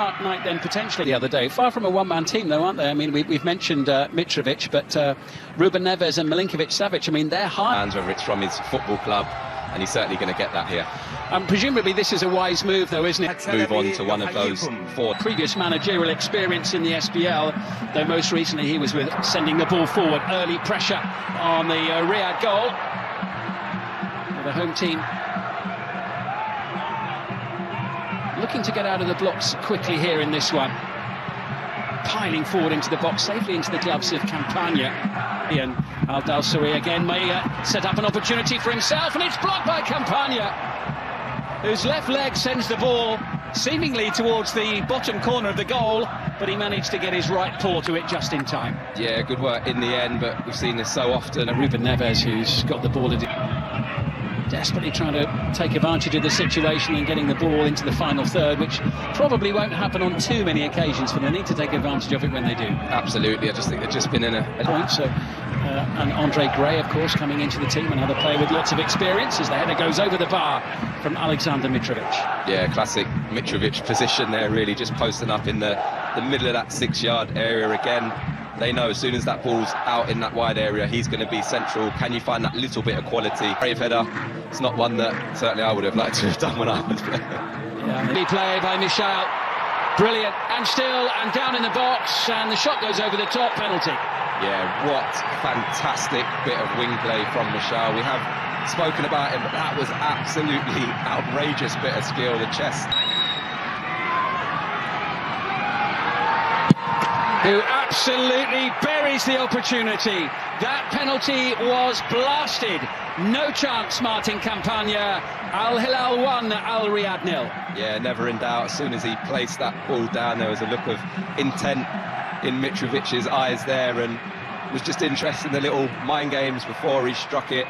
Night then potentially the other day. Far from a one-man team though, aren't they? I mean, we've mentioned Mitrovic, but Ruben Neves and Milinkovic-Savic, I mean, they're high. And whether it's from his football club, and he's certainly going to get that here. Presumably this is a wise move though, isn't it? Move on to one of those four. Previous managerial experience in the SPL, though most recently he was with sending the ball forward. Early pressure on the Riyadh goal. The home team looking to get out of the blocks quickly here in this one. Piling forward into the box, safely into the gloves of Campagna. And Al-Dawsari again may set up an opportunity for himself, and it's blocked by Campagna, whose left leg sends the ball seemingly towards the bottom corner of the goal, but he managed to get his right paw to it just in time. Yeah, good work in the end, but we've seen this so often. Ruben Neves, who's got the ball desperately trying to take advantage of the situation and getting the ball into the final third, which probably won't happen on too many occasions, but they need to take advantage of it when they do. Absolutely, I just think they've just been in a point. So, and Andre Gray, of course, coming into the team, another player with lots of experience, as the header goes over the bar from Alexander Mitrovic. Yeah, classic Mitrovic position there, really just posting up in the middle of that 6-yard area again. They know as soon as that ball's out in that wide area, he's going to be central. Can you find that little bit of quality? Brave header. It's not one that certainly I would have liked to have done when I was playing. Yeah, play by Michel. Brilliant. And still, and down in the box, and the shot goes over the top. Penalty. Yeah, what fantastic bit of wing play from Michel. We have spoken about him, but that was absolutely outrageous bit of skill. The chest. Who absolutely buries the opportunity. That penalty was blasted. No chance, Martin Campagna. Al Hilal 1, Al Riyadh 0. Yeah, never in doubt. As soon as he placed that ball down, there was a look of intent in Mitrovic's eyes there, and was just interested in the little mind games before he struck it.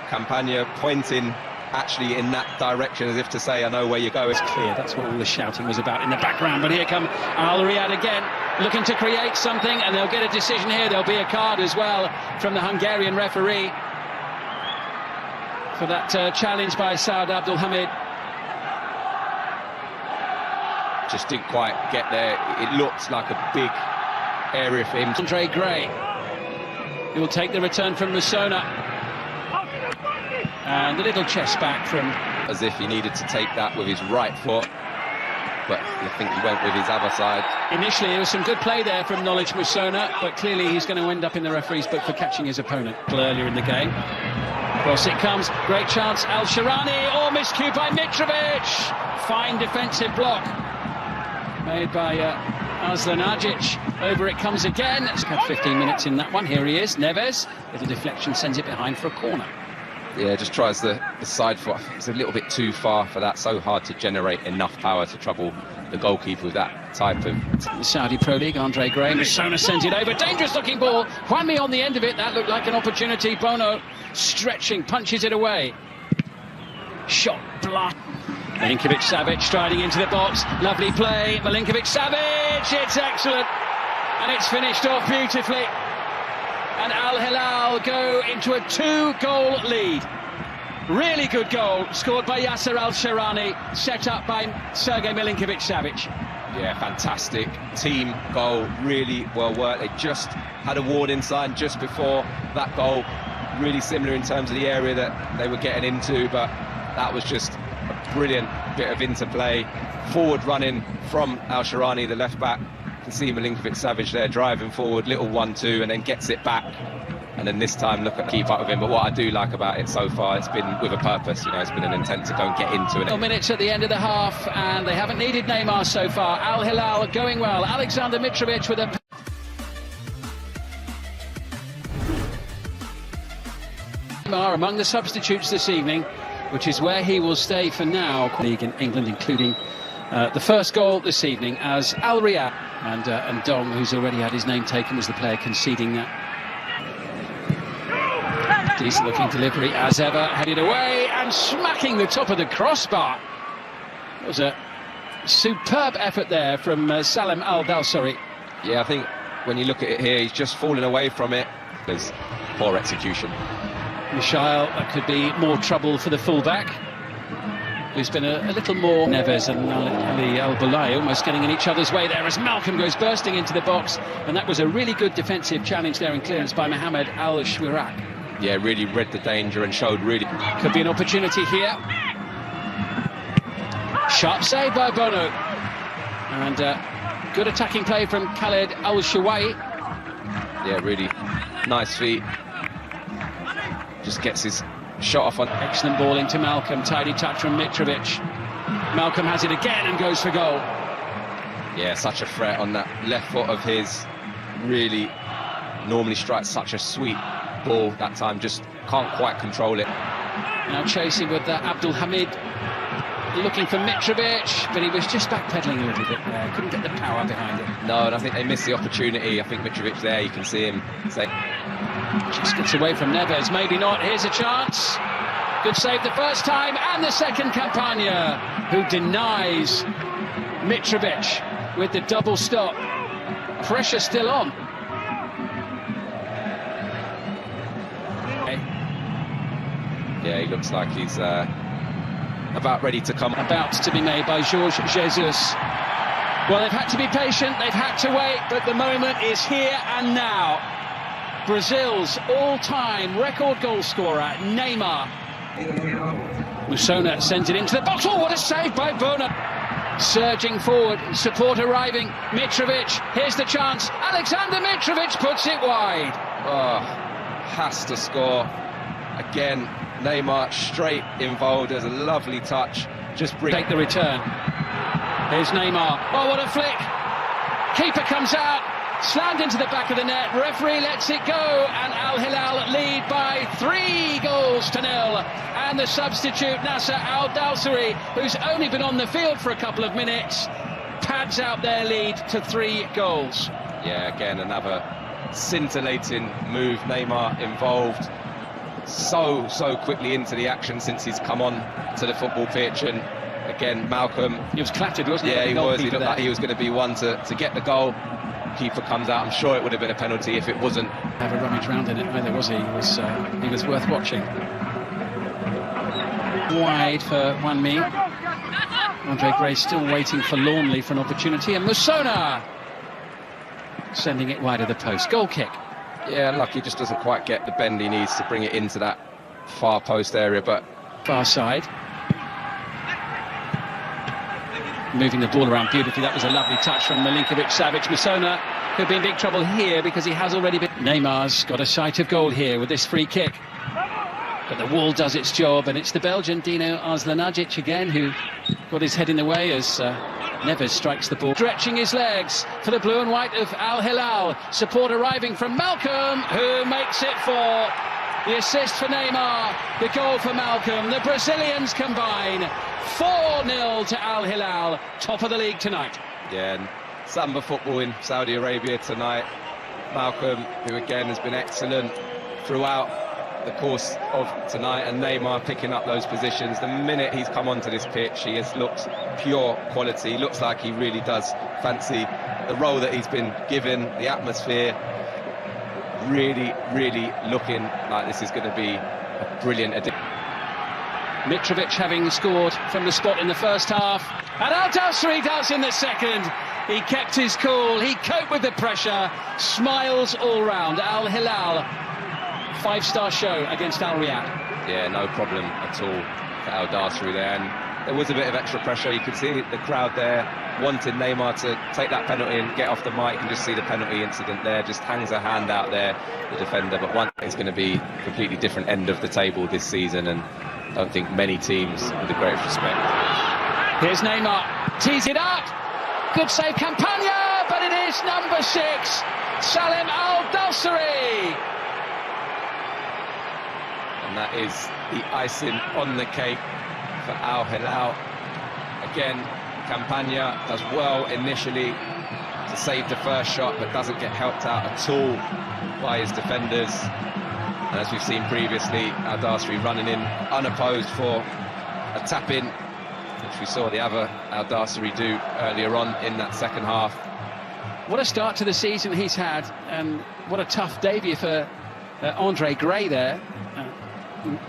Campagna pointing actually in that direction as if to say, I know where you're going. It's clear, that's what all the shouting was about in the background. But here come Al Riyadh again, looking to create something, and they'll get a decision here. There'll be a card as well from the Hungarian referee for that challenge by Saad Abdul Hamid. Just didn't quite get there. It looked like a big area for him. Andre Gray, he will take the return from Musona. And a little chest back from... As if he needed to take that with his right foot, but I think he went with his other side. Initially, there was some good play there from Knowledge Musona, but clearly he's going to end up in the referee's book for catching his opponent earlier in the game. Cross it comes, great chance, Al-Sharani, or miscue by Mitrovic. Fine defensive block made by Aslan Agic. Over it comes again. It's had 15 minutes in that one. Here he is, Neves. Little deflection, sends it behind for a corner. Yeah, just tries the side foot. It's a little bit too far for that. So hard to generate enough power to trouble the goalkeeper with that type of... The Saudi Pro League, Andre Gray. Musona sends it over. Dangerous looking ball. Juanmi on the end of it. That looked like an opportunity. Bono stretching, punches it away. Shot blocked. Milinkovic-Savic striding into the box. Lovely play. Milinkovic-Savic. It's excellent. And it's finished off beautifully. And Al Hilal go into a 2-goal lead. Really good goal, scored by Yasser Al-Sharani, set up by Sergei Milinkovic-Savic. Yeah, fantastic team goal, really well worked. They just had a ward inside just before that goal. Really similar in terms of the area that they were getting into, but that was just a brilliant bit of interplay. Forward running from Al-Sharani, the left-back. You can see Milinkovic-Savic there driving forward, little 1-2, and then gets it back. And then this time look at keep up with him. But what I do like about it so far, it's been with a purpose. You know, it's been an intent to go and get into it. Minutes at the end of the half, and they haven't needed Neymar so far. Al Hilal going well. Alexander Mitrovic with a... Neymar among the substitutes this evening, which is where he will stay for now. League in England, including the first goal this evening as Al Riyadh and Dong, who's already had his name taken, was the player conceding that. Decent looking delivery as ever, headed away and smacking the top of the crossbar. It was a superb effort there from Salem Al-Dawsari. Yeah, I think when you look at it here, he's just falling away from it. There's poor execution. Michel, that could be more trouble for the fullback. who's been a little more. Neves and Ali Al-Balai almost getting in each other's way there as Malcolm goes bursting into the box, and that was a really good defensive challenge there and clearance by Mohamed Al-Shwirak. Yeah, really read the danger and showed really... Could be an opportunity here. Sharp save by Bono. And good attacking play from Khaled Al-Shawai. Yeah, really nice feet. Just gets his shot off on... Excellent ball into Malcolm, tidy touch from Mitrovic. Malcolm has it again and goes for goal. Yeah, such a threat on that left foot of his. Really normally strikes such a sweet ball. That time just can't quite control it. Now chasing with Abdul Hamid, looking for Mitrovic, but he was just backpedaling a little bit there, couldn't get the power behind it. No, and I think they missed the opportunity. I think Mitrovic there, you can see him say... Just gets away from Neves, maybe not. Here's a chance. Good save the first time, and the second. Campagna, who denies Mitrovic with the double stop. Pressure still on. Yeah, he looks like he's about ready to come. About to be made by Jorge Jesus. Well, they've had to be patient, they've had to wait, but the moment is here and now. Brazil's all-time record goal scorer, Neymar. Musona sends it into the box. Oh, what a save by Bono. Surging forward, support arriving. Mitrovic, here's the chance. Alexander Mitrovic puts it wide. Oh, has to score. Again, Neymar straight involved. There's a lovely touch. Just take the return. Here's Neymar. Oh, what a flick. Keeper comes out. Slammed into the back of the net. Referee lets it go, and Al Hilal lead by 3-0. And the substitute Nasser Al Dawsari, who's only been on the field for a couple of minutes, pads out their lead to 3 goals. Yeah, again another scintillating move. Neymar involved so quickly into the action since he's come on to the football pitch, and again Malcolm, he was clattered, wasn't he? Yeah, he was. He looked like he was going to be one to get the goal. Keeper comes out. I'm sure it would have been a penalty if it wasn't. Have a rummage round in it either, was he? He was worth watching. Wide for Wanmi. Andre Gray still waiting forlornly for an opportunity, and Musona sending it wide of the post. Goal kick. Yeah, lucky just doesn't quite get the bend he needs to bring it into that far post area, but far side. Moving the ball around beautifully. That was a lovely touch from Milinkovic-Savic. Musona could be in big trouble here because he has already been... Neymar's got a sight of goal here with this free kick. But the wall does its job, and it's the Belgian Dino Arzlanagic again who got his head in the way as Neves strikes the ball. Stretching his legs for the blue and white of Al Hilal. Support arriving from Malcolm, who makes it 4. The assist for Neymar, the goal for Malcolm. The Brazilians combine. 4-0 to Al Hilal, top of the league tonight. Yeah, and Samba football in Saudi Arabia tonight. Malcolm, who again has been excellent throughout the course of tonight, and Neymar picking up those positions. The minute he's come onto this pitch, he has looked pure quality. He looks like he really does fancy the role that he's been given, the atmosphere. Really looking like this is going to be a brilliant addition. Mitrovic having scored from the spot in the first half, and Al Dawsari does in the second. He kept his cool, he coped with the pressure, smiles all round. Al Hilal, 5-star show against Al Riyadh. Yeah, no problem at all for Al Dawsari there, and there was a bit of extra pressure. You could see the crowd there wanted Neymar to take that penalty and get off the mic. You can just see the penalty incident there, just hangs a hand out there, the defender. But one is going to be a completely different end of the table this season, and I don't think many teams with the greatest respect. Here's Neymar, tees it up, good save Campagna, but it is number 6, Salem Al Dawsari. And that is the icing on the cake for Al Hilal. Again, Campagna does well initially to save the first shot, but doesn't get helped out at all by his defenders. And as we've seen previously, Al Dawsari running in unopposed for a tap-in, which we saw the other Al Dawsari do earlier on in that second half. What a start to the season he's had, and what a tough debut for Andre Gray there.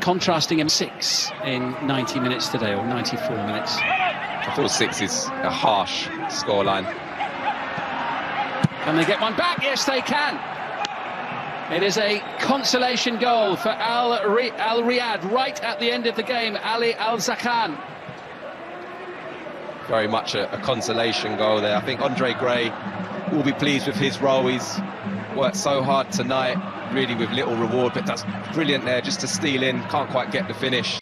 contrasting him 6 in 90 minutes today, or 94 minutes. I thought 6 is a harsh scoreline. Can they get one back? Yes, they can. It is a consolation goal for Al Riyadh right at the end of the game. Ali Al-Zakhan. Very much a consolation goal there. I think Andre Gray will be pleased with his role. He's worked so hard tonight, really with little reward, but that's brilliant there just to steal in. Can't quite get the finish.